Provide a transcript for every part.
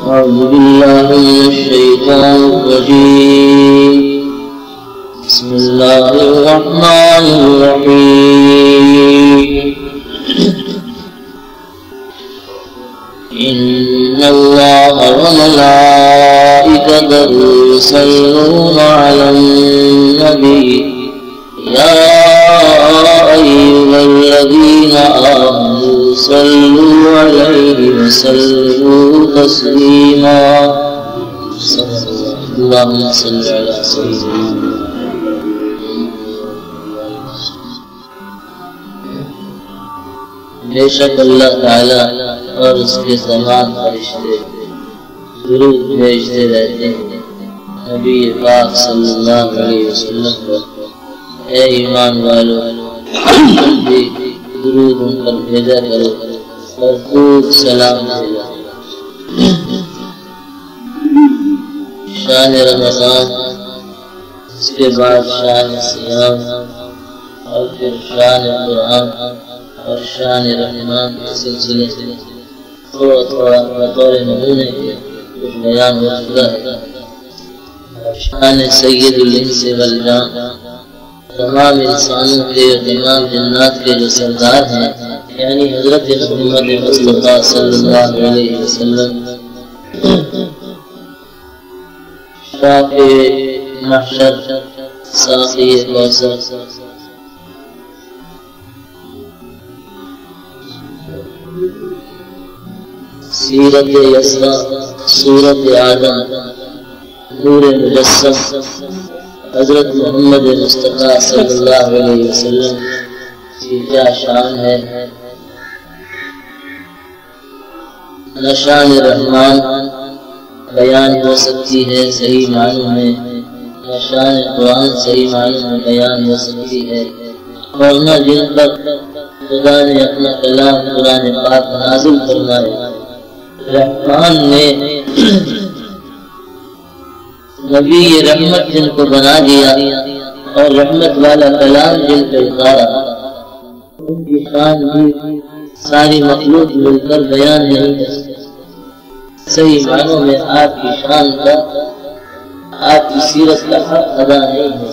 أعوذ بالله من الشيطان الرجيم بسم الله الرحمن الرحيم إن الله وملائكته يصلون على النبي يا أيها الذين آمنوا صلوا عليه وسلموا تسليما اللهم صل على سيدنا بے شک اللہ تعالی اور اس کے تمام فرشتے درود بھیجتے رہتے ہیں نبی پاک صلی اللہ علیہ وسلم پر۔ اے ایمان والو بھی درود ان پر بھیجا کرو اور خوب سلام بھیجا۔ شان رمضان، اس کے بعد شان صیام اور پھر شان قرآن اور شان رحمان کے سلسلے سے تھوڑا تھوڑا بطور نمونے کے کچھ بیان ہو چکا ہے۔ شان سید الانس والجان، تمام انسانوں کے اور تمام جنات کے جو سردار ہیں، یعنی حضرت محمد مصطفیٰ صلی اللہ علیہ وسلم، شافع محشر، ساقی کوثر، سیرت یسرا، صورت آدم، نور مجسم، حضرت محمد مصطفیٰ صلی اللہ علیہ وسلم کی کیا شان ہے۔ نہ شان رحمان بیان ہو سکتی ہے صحیح معنوں میں، نہ شان قرآن صحیح معنوں میں بیان ہو سکتی ہے، اور نہ جن پر خدا نے اپنا کلام قرآن پاک نازل فرمایا۔ رحمان نے نبی رحمت جن کو بنا دیا اور رحمت والا کلام جن پہ اتارا، ان کی شان بھی ساری مخلوق مل کر بیان نہیں ہے۔ صحیح معنوں میں آپ کی شان کا، آپ کی سیرت کا حق ادا نہیں ہے۔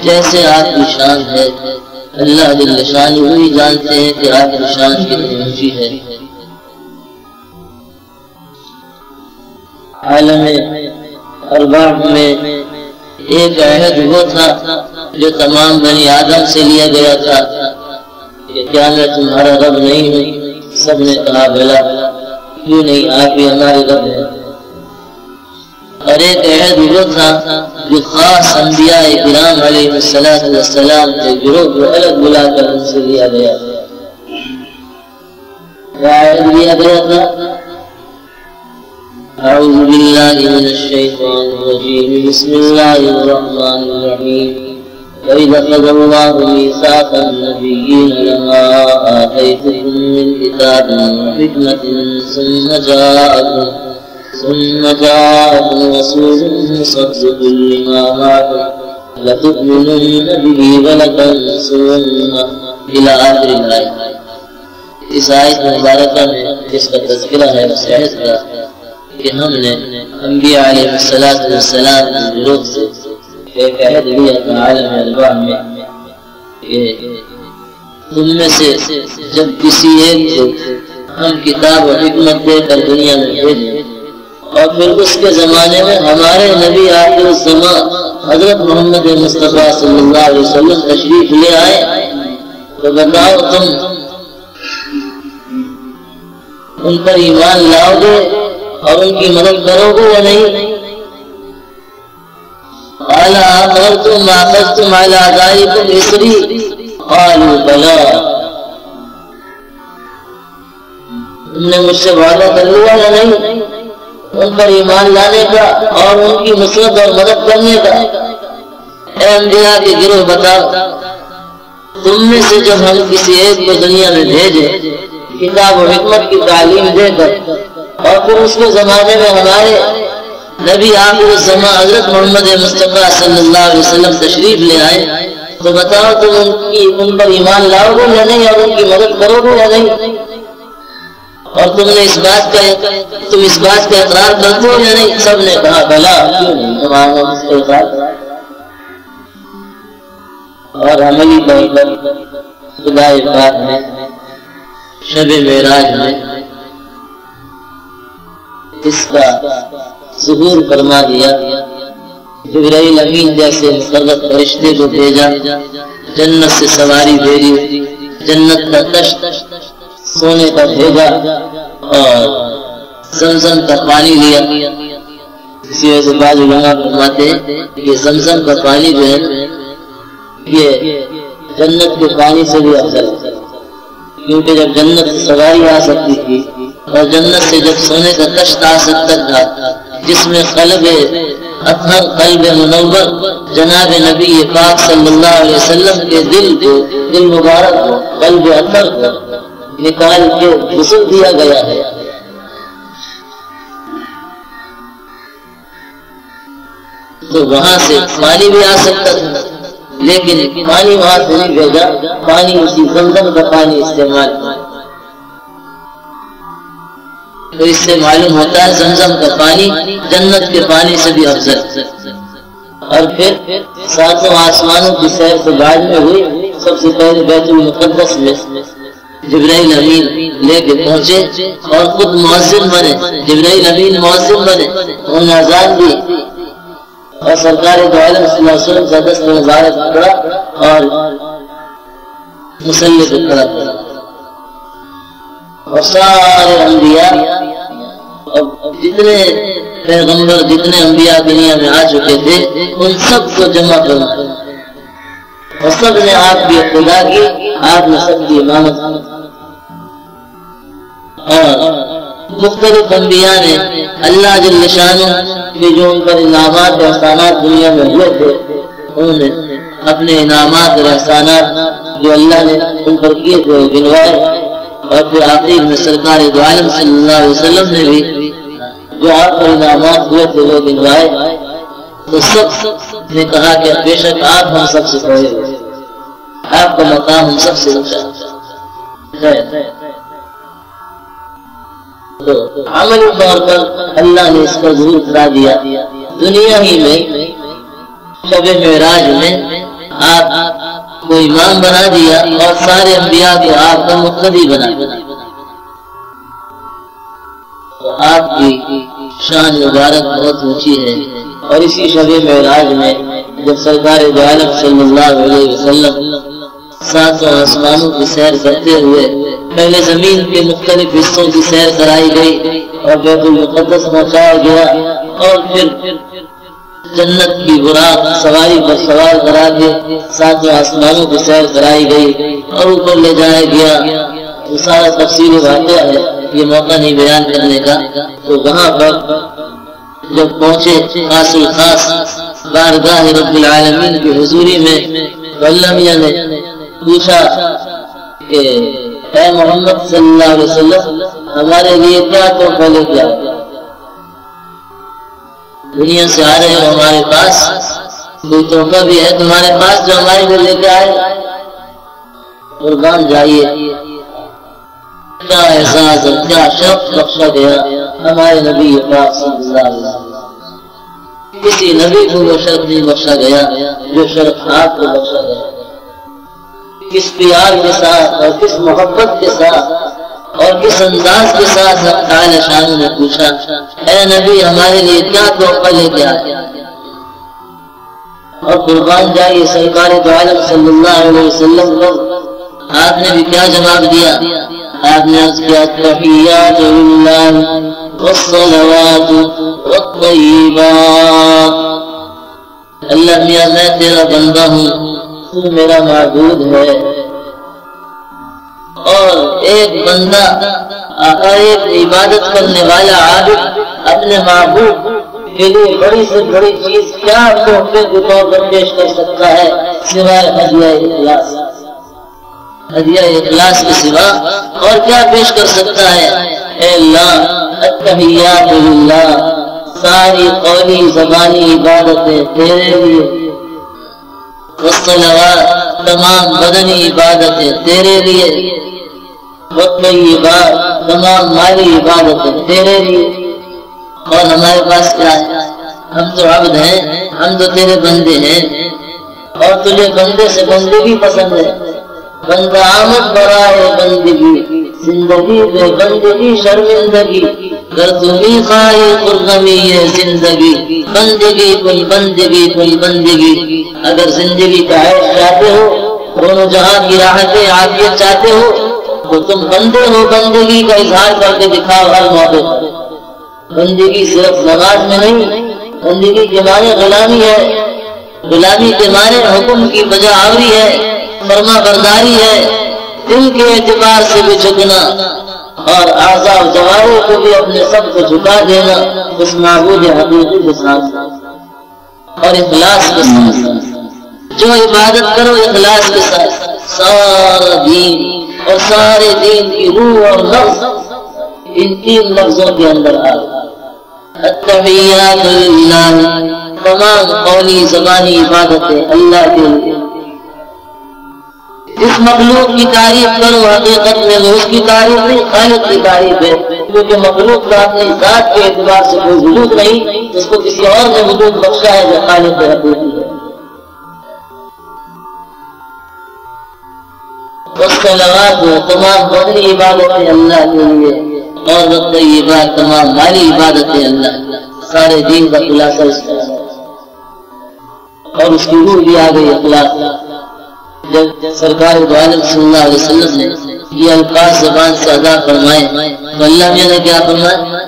جیسے آپ کی شان ہے، اللہ جل شانہ وہی جانتے ہیں کہ آپ کی شان کتنی اونچی ہے۔ عالم ارواح میں ایک عہد وہ تھا جو تمام بنی آدم سے لیا گیا تھا کہ کیا میں تمہارا رب نہیں ہوں؟ سب نے کہا بلا، کیوں نہیں، آپ ہی ہمارے رب ہیں۔ اور ایک عہد وہ تھا جو خاص انبیاء کرام علیہ السلام کے گروہ کو الگ بلا کر ان سے لیا گیا۔ کیا عہد لیا گیا تھا؟ اعوذ باللہ من الشیطان الرجیم، بسم اللہ الرحمن الرحیم۔ وَإِذْ أَخَذَ اللَّهُ مِيثَاقَ النَّبِيِّينَ لَمَا آتَيْتُكُم مِّن كِتَابٍ وَحِكْمَةٍ ثُمَّ جَاءَكُمْ رَسُولٌ مُّصَدِّقٌ لِّمَا مَعَكُمْ لَتُؤْمِنُنَّ بِهِ وَلَتَنصُرُنَّهُ إِلَى آخر الآیت۔ اس آیت مبارکہ میں جس کا تذکرہ ہے اس عہد کا کہ ہم نے انبیاء علیہ السلام کے گروہ سے ایک عہد لیا تھا عالم ارواح میں کہ تم میں سے جب کسی ایک کو ہم کتاب و حکمت دے کر دنیا میں بھیجیں اور پھر اس کے زمانے میں ہمارے نبی آخر الزمان حضرت محمد مصطفیٰ صلی اللہ علیہ وسلم تشریف لے آئے، تو بتاؤ تم ان پر ایمان لاؤ گے اور ان کی مدد کرو گے یا نہیں؟ قال أَقْرَرْتُمْ وَأَخَذْتُمْ عَلَى ذَلِكُمْ إِصْرِي قَالُوا بَلَىٰ۔ تم نے مجھ سے وعدہ کر لیا یا نہیں ان پر ایمان لانے کا اور ان کی نصرت اور مدد کرنے کا؟ اے انبیاء کے گروہ بتاؤ، تم میں سے جب ہم کسی ایک کو دنیا میں بھیجیں کتاب و حکمت کی تعلیم دے کر اور پھر اس کے زمانے میں ہمارے نبی آخر الزمان حضرت محمد مصطفیٰ صلی اللہ علیہ وسلم تشریف لے آئے، تو بتاؤ تم ان پر ایمان لاؤ گے یا نہیں اور ان کی مدد کرو گے یا نہیں؟ اور تم اس بات کا اقرار کرتے ہو یا نہیں؟ سب نے کہا بلا، کیوں نہیں، ہمارا اس کا اقرار کرا۔ اور عملی طور پر خدا پاک نے شب معراج میں اس کا ظہور فرما دیا۔ جبرائیل امین جیسے مقرر فرشتے کو بھیجا، جنت سے سواری بھیجی، جنت کا تشت سونے کا بھیجا اور زمزم کا پانی لیا۔ اسی وجہ سے بعض علماء فرماتے ہیں کہ زمزم کا پانی جو ہے یہ جنت کے پانی سے بھی افضل ہے، کیونکہ جب جنت سے سواری آ سکتی تھی اور جنت سے جب سونے کا کشت آ سکتا تھا جس میں قلب اطہر، قلب منور جناب نبی پاک صلی اللہ علیہ وسلم کے دل مبارک کو، قلب اطہر کو نکال کے غسل دیا گیا ہے۔ تو وہاں سے پانی بھی آ سکتا تھا، لیکن پانی وہاں سے نہیں بھیجا، پانی اسی زمزم کا پانی استعمال کیا۔ تو اس سے معلوم ہوتا ہے زمزم کا پانی جنت کے پانی سے بھی افضل۔ اور پھر ساتوں آسمانوں کی سیر سے بعد میں ہوئی، سب سے پہلے بیت المقدس میں جبرائیل امین لے کے پہنچے اور خود مؤذن بنے، جبرائیل امین مؤذن بنے، انہوں نے اذان دی اور سرکار دو عالم صلی اللہ علیہ وسلم کا دست مبارک پکڑا اور مصلی کو کھڑا کیا۔ اور سارے انبیاء، جتنے پیغمبر، جتنے انبیاء دنیا میں آ چکے تھے، ان سب کو جمع کرنا اور سب نے آپ کی اقتدا کی، آپ نے سب کی امامت کی۔ اور مختلف انبیاء نے اللہ جل شانہ کے جو ان پر انعامات اور احسانات دنیا میں ہوئے تھے، انہوں نے اپنے انعامات اور احسانات جو اللہ نے ان پر کیے تھے گنوائے، اور پھر آخر میں سرکار دو عالم صلی اللہ علیہ وسلم نے بھی جو آپ پر انعامات ہوئے تھے وہ گنوائے۔ تو سب نے کہا کہ بے شک آپ ہم سب سے بڑے ہو، آپ کا مقام ہم سب سے اونچا ہے۔ تو عملی طور پر اللہ نے اس کا ظہور کرا دیا دنیا ہی میں، شب معراج میں آپ کو امام بنا دیا اور سارے انبیاء کو آپ کا مقتدی بنا دیا۔ تو آپ کی شان مبارک بہت اونچی ہے۔ اور اسی شب معراج میں جب سرکار دو عالم صلی اللہ علیہ وسلم ساتوں آسمانوں کی سیر کرتے ہوئے پہلے زمین کے مختلف حصوں کی سیر کرائی گئی اور بیت المقدس پہنچایا گیا، اور پھر جنت کی براق سواری پر سوار کرا کے ساتوں آسمانوں کی سیر کرائی گئی اور اوپر لے جایا گیا۔ وہ سارا تفصیلی واقعہ ہے، یہ موقع نہیں بیان کرنے کا۔ تو وہاں پر جب پہنچے خاص الخاص بارگاہ رب العالمین کی حضوری میں، تو اللہ میاں نے پوچھا کہ اے محمد صلی اللہ علیہ وسلم، ہمارے لیے کیا تحفہ لے کے آئے؟ دنیا سے آ رہے ہو، ہمارے پاس کوئی تحفہ بھی ہے تمہارے پاس جو ہمارے لیے لے کے آئے؟ قربان جائیے، کیا احساس اور کیا شرف بخشا گیا ہمارے نبی پاک صلی اللہ علیہ وسلم۔ کسی نبی کو وہ شرف نہیں بخشا گیا جو شرف آپ کو بخشا گیا۔ کس پیار کے ساتھ اور کس محبت کے ساتھ اور کس انداز کے ساتھ تعالی شان نے پوچھا اے نبی ہمارے لیے کیا تحفہ لے کے آئے؟ اور قربان جائیے سرکار دو عالم صلی اللہ علیہ وسلم کو آپ نے بھی کیا جواب دیا؟ آپ نے عرض کیا تحیات للہ والصلوات والطیبات، اللہ میاں میں تیرا بندہ ہوں، تو میرا معبود ہے، اور ایک بندہ ایک عبادت کرنے والا عابد اپنے معبود کے لیے بڑی سے بڑی چیز کیا تحفے کے طور پر پیش کر سکتا ہے سوائے ہدیہ اخلاص؟ ہدیہ اخلاص کے سوا اور کیا پیش کر سکتا ہے؟ اے اللہ التحیات للہ، ساری قولی زبانی عبادتیں تیرے لیے، والصلوات تمام بدنی عبادتیں تیرے لیے، والطیبات تمام مالی عبادتیں تیرے لیے، اور ہمارے پاس کیا ہے؟ ہم تو عبد ہیں، ہم تو تیرے بندے ہیں، اور تجھے بندے سے بندگی پسند ہے۔ بندہ آمد برائے بندگی، زندگی بے بندگی شرمندگی، گر تمہیں خواہی خرمی ہے زندگی، بندگی کل بندگی کل بندگی۔ اگر زندگی کا عیش چاہتے ہو، دونوں جہاں کی راحتیں عافیت چاہتے ہو، تو تم بندے ہو، بندگی کا اظہار کر کے دکھاؤ ہر موقع پر۔ بندگی صرف نماز میں نہیں، بندگی کے معنی غلامی ہے، غلامی کے معنی حکم کی بجا آوری ہے، فرما برداری ہے، دل کے اعتبار سے بھی جھکنا اور اعضاء و جوارح کو بھی اپنے سب کو جھکا دینا اس معبود حقیقی کے ساتھ اور اخلاص کے ساتھ۔ جو عبادت کرو اخلاص کے ساتھ، سارا دین اور سارے دین کی روح اور لفظ ان تین لفظوں کے اندر آ گیا۔ التحیات للہ، تمام قولی زبانی عبادتیں اللہ کے لیے۔ اس مخلوق کی تعریف کرو، حقیقت میں وہ اس کی تعریف نہیں، خالق کی تعریف ہے، کیونکہ مخلوق کا اپنی ذات کے اعتبار سے کوئی وجود نہیں، اس کو کسی اور نے وجود بخشا ہے جو خالق حقیقی ہے۔ اس کے علاوہ تمام بدنی عبادتیں اللہ کے لیے، اور طیبات تمام مالی عبادتیں اللہ، سارے دین کا خلاصہ اس کا ہے، اور اس کی روح بھی آ گئی اخلاق۔ جب سرکار دو عالم صلی اللہ علیہ وسلم نے یہ الفاظ زبان سے ادا فرمائے تو اللہ نے کیا فرمایا؟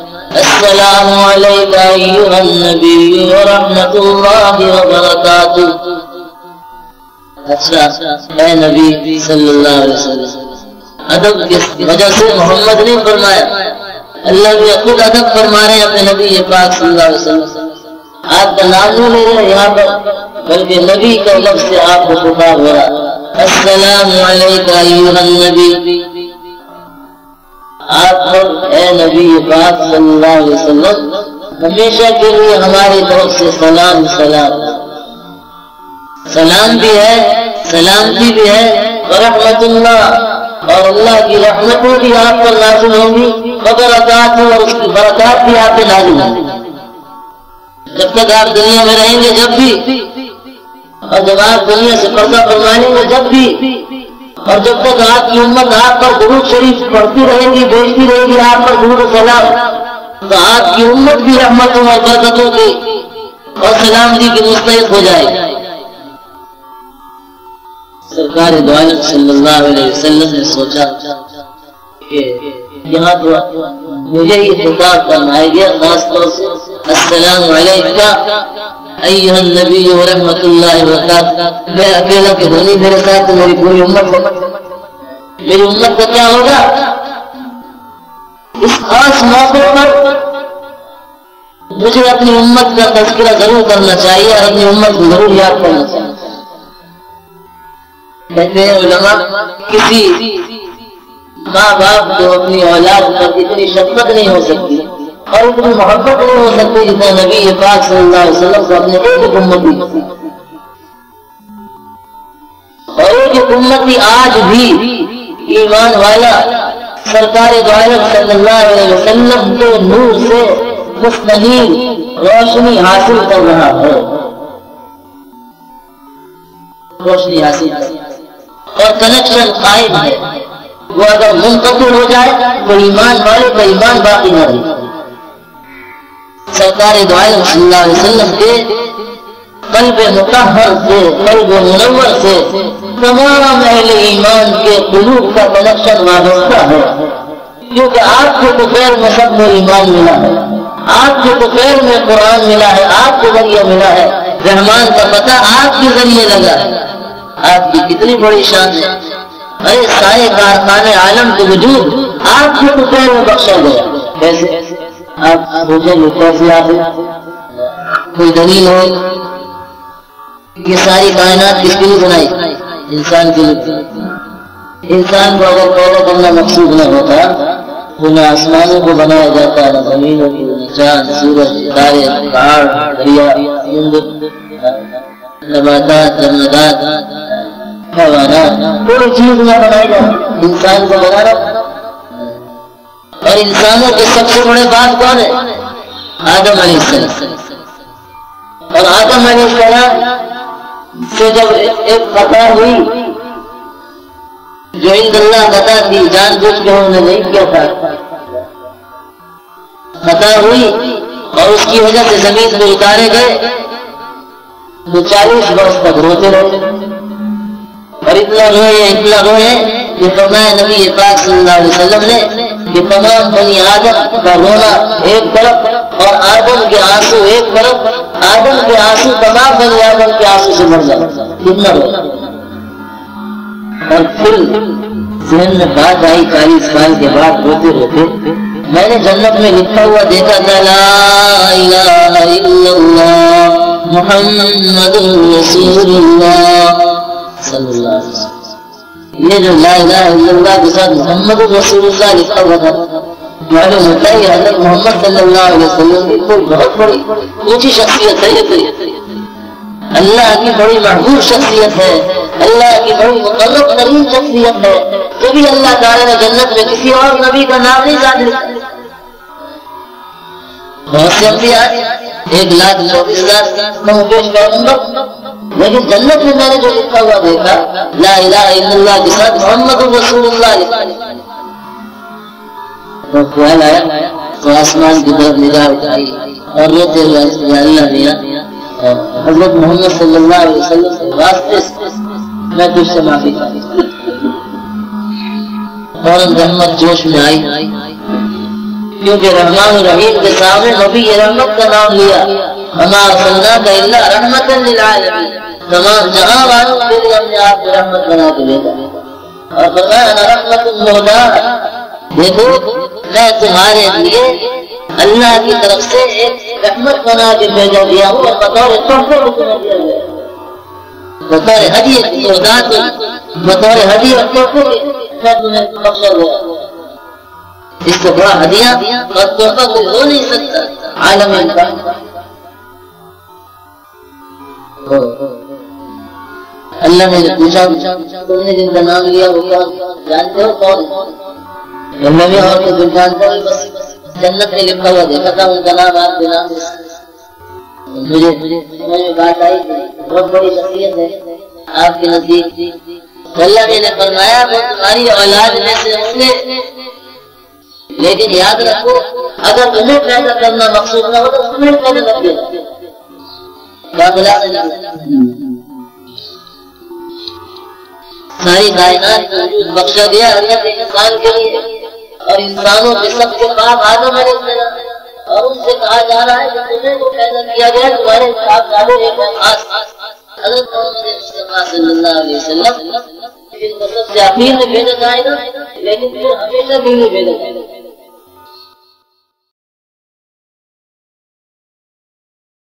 السلام علیکہ ایھا النبی ورحمۃ اللہ وبرکاتہ۔ اچھا اے نبی صلی اللہ علیہ وسلم، ادب کس وجہ سے محمد نے فرمایا، اللہ بھی خود ادب فرما رہے ہیں اپنے نبی پاک صلی اللہ علیہ وسلم۔ آپ کا نام نہیں لے رہے یہاں پر، بلکہ نبی کا لفظ سے آپ کو خطاب ہو رہا۔ السلام علیکہ ایھا النبی، آپ پر اے نبی پاک صلی اللہ علیہ وسلم ہمیشہ کے لیے ہماری طرف سے سلام سلام، سلام بھی ہے، سلامتی بھی ہے، ورحمۃ اللہ، اور اللہ کی رحمتیں بھی آپ پر نازل ہوں گی، وبرکات، اور اس کی برکات بھی آپ پہ نازل ہوں گی جب تک آپ دنیا میں رہیں گے، جب بھی، اور جب آپ دنیا سے پردہ فرمائیں گے جب بھی، اور جب تک آپ کی امت آپ پر درود شریف پڑھتی رہے گی، بھیجتی رہے گی آپ پر درود و سلام، تو آپ کی امت بھی رحمتوں اور برکتوں کی اور سلامتی کی مستحق ہو جائے گی۔ سرکار دو عالم صلی اللہ علیہ وسلم نے سوچا کہ یہاں تو مجھے ہی خطاب فرمایا گیا خاص طور سے، السلام علیکہ ایھا النبی ورحمۃ اللہ وبرکاتہ۔ میں اکیلا کہ نہیں، میرے ساتھ تو میری پوری امت ہے، میری امت کا کیا ہوگا؟ اس خاص موقع پر مجھے اپنی امت کا تذکرہ ضرور کرنا چاہیے اور اپنی امت کو ضرور یاد کرنا چاہیے۔ کہتے ہیں علماء، کسی ماں باپ کو اپنی اولاد پر اتنی شفقت نہیں ہو سکتی اور اتنی محبت نہیں ہو سکتی جتنا نبی پاک صلی اللہ علیہ وسلم کو اپنے ایک امتی، اور ایک امتی آج بھی ایمان والا سرکار دو عالم صلی اللہ علیہ وسلم کے نور سے مستنیر روشنی حاصل کر رہا ہے، روشنی حاصل کر اور کنیکشن قائم ہے۔ وہ اگر منقطع ہو جائے تو ایمان والے کا ایمان باقی نہ رہے۔ سرکار دو عالم صلی اللہ علیہ وسلم کے قلب مطہر سے، قلب منور سے تمام اہل ایمان کے قلوب کا کنیکشن وابستہ ہے، کیونکہ آپ کے طفیل میں سب کو ایمان ملا ہے، آپ کے طفیل میں قرآن ملا ہے، آپ کے ذریعے ملا ہے، رحمان کا پتہ آپ کے ذریعے لگا ہے۔ آپ کی کتنی بڑی شان ہے، ارے سارے کارخانے عالم کے وجود آپ کے طفیل میں بخشا گیا۔ کیسے آپ سوچیں گے کیسے آپ کوئی دلیل ہو؟ یہ ساری کائنات کس کے لیے بنائی؟ انسان کے لیے۔ انسان کو اگر پیدا کرنا مقصود نہ ہوتا تو نہ آسمانوں کو بنایا جاتا، نہ زمینوں کو، نہ چاند، سورج، تارے، پہاڑ، دریا، نباتات، جمادات، حیوانات، کوئی چیز نہ بنائی جاتی، انسان کو بنانا۔ انسانوں کے سب سے بڑے باپ کون ہے؟ آدم علیہ السلام. اور آدم علیہ السلام سے جب ایک خطا ہوئی جو عند اللہ خطا تھی، جان بوجھ کے انہوں نے نہیں کیا تھا، خطا ہوئی اور اس کی وجہ سے زمین میں اتارے گئے تو 40 برس تک روتے رہے اور اتنا روئے کہ فرمایا نبی پاک صلی اللہ علیہ وسلم نے کہ تمام بنی آدم کا رونا ایک طرف اور آدم کے آنسو ایک طرف، آدم کے آنسو تمام بنی آدم کے آنسو سے بڑھ جاتا، کتنا رونا. اور پھر ذہن میں بات آئی 40 سال کے بعد روتے روتے، میں نے جنت میں لکھا ہوا دیکھا تھا لا الہ الا اللہ محمد رسول اللہ صلی اللہ علیہ وسلم. یہ جو لا الہ الا اللہ کے ساتھ محمد رسول اللہ لکھا ہوا تھا، معلوم ہوتا ہے یہ حضرت محمد صلی اللہ علیہ وسلم کی کوئی بہت بڑی اونچی شخصیت ہے. یہ اللہ کی بڑی محبوب شخصیت ہے، اللہ کی بڑی مقرب ترین شخصیت ہے. کبھی اللہ تعالیٰ نے جنت میں کسی اور نبی کا نام نہیں ذکر کیا. بہت سے انبیاء 1,34,000 پیغمبر، لیکن جنت میں میں نے جو لکھا ہوا دیکھا لا الہ الا اللہ کے ساتھ محمد رسول اللہ لکھا. تو خیال آیا تو آسمان کی طرف نگاہ اٹھائی اور روتے ہوئے اللہ میاں حضرت محمد صلی اللہ علیہ وسلم کے واسطے میں تجھ سے معافی چاہتا ہوں. فوراً رحمت جوش میں آئی، کیونکہ رحمان الرحیم کے سامنے نبی رحمت کا نام لیا. وما ارسلناک الا رحمۃ للعالمین، تمام جہاں والوں کے لیے ہم نے آپ کو رحمت بنا کے بھیجا. اور فرمایا انا رحمۃ مہداۃ، دیکھو میں تمہارے لیے اللہ کی طرف سے ایک رحمت بنا کے بھیجا دیا ہوں اور بطور تحفے کو تمہیں دیا گیا، بطور ہدیہ مہداۃ، بطور ہدیہ اور تحفے میں تمہیں بخشا گیا. اس سے بڑا ہدیہ اور تحفہ کوئی ہو نہیں سکتا عالم انسان. اللہ نے پوچھا تم نے جن کا نام لیا وہ کیا جانتے ہو کون؟ میں بھی اور کو جانتا ہوں، بس جنت میں لکھا ہوا دیکھا تھا ان کا نام آپ کے نام. مجھے بات آئی بہت بڑی شخصیت ہے آپ کے نزدیک. اللہ نے فرمایا وہ تمہاری اولاد میں سے ہوں گے، لیکن یاد رکھو اگر تمہیں پیدا کرنا مقصود نہ ہو تو تمہیں پیدا کر دیا. ساری کائنات بخشا گیا حضرت انسان کے لیے، اور انسانوں کے سب کے باپ آدم علیہ السلام، اور ان سے کہا جا رہا ہے کہ تمہیں کو پیدا کیا گیا تمہارے باپ دادے ایک خاص حضرت محمد مصطفیٰ صلی اللہ علیہ وسلم جن کو سب سے آخر میں بھیجا جائے گا، لیکن پھر ہمیشہ بھی نہیں بھیجا جائے گا.